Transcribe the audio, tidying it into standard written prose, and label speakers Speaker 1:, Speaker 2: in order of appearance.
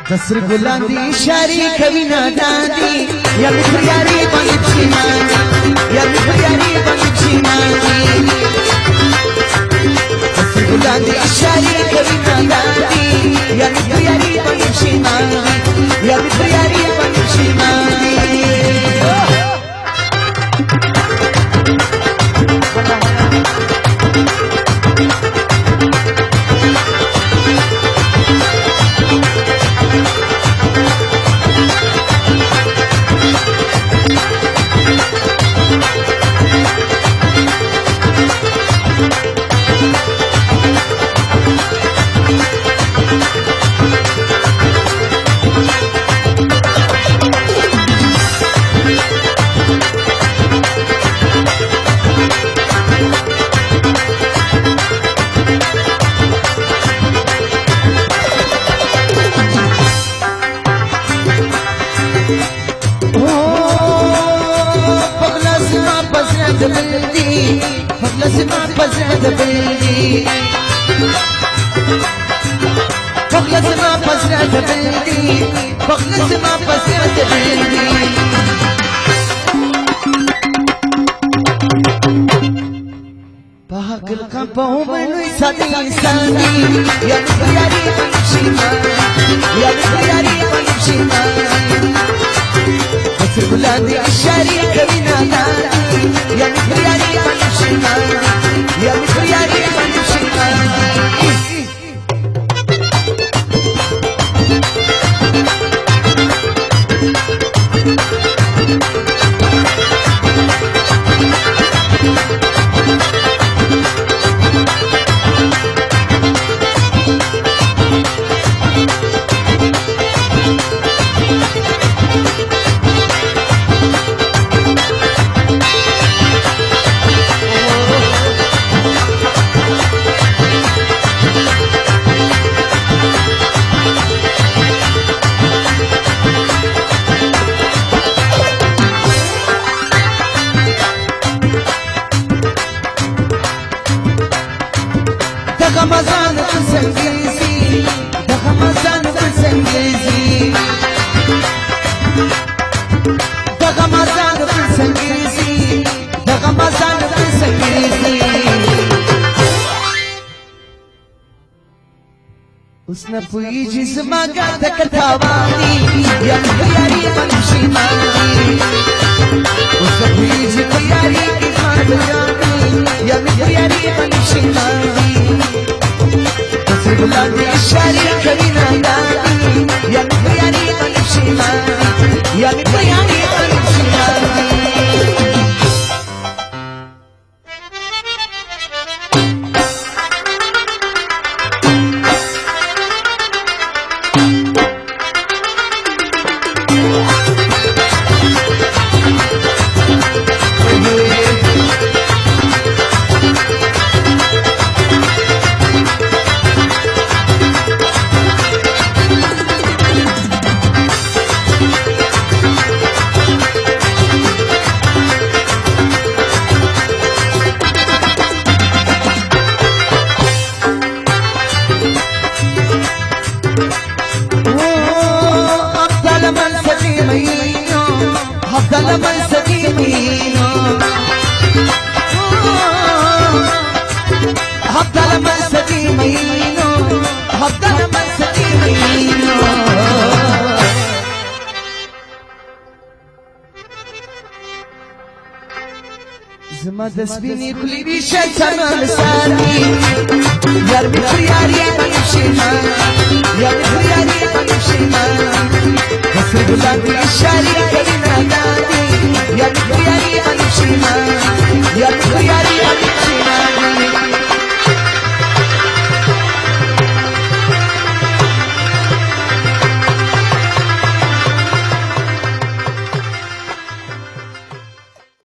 Speaker 1: कसर गुलांदी शारी कभी ना दादी या यारी पंछी मानी या यारी पंछी मानी कसर गुलांदी शारी कभी ना दादी या यारी पंछी मानी या यारी पंछी मानी पागल का बहु मनु सादी सादी या यारी पंछी मानी या यारी पंछी मानी कसर गुलांदी शारी कभी ना दादी या यारी पंछी मानी या यारी पंछी मानी Ramazan Sengezi, the Ramazan Sengezi, the Ramazan Sengezi, the Ramazan Sengezi. Usna pui jisma gata katawani, ya yari panchi mani. Usna pui jisma yari kitmani, ya yari panchi mani. गुलांदी शारी कभी ना दादी या यारी पंछी मानी या यारी पंछी मानी Despini kuli bisha saman sani yar yaari panchi mani yar yaari panchi mani kasir gulandi shari kali na dadi yar yaari panchi mani yar yaari panchi mani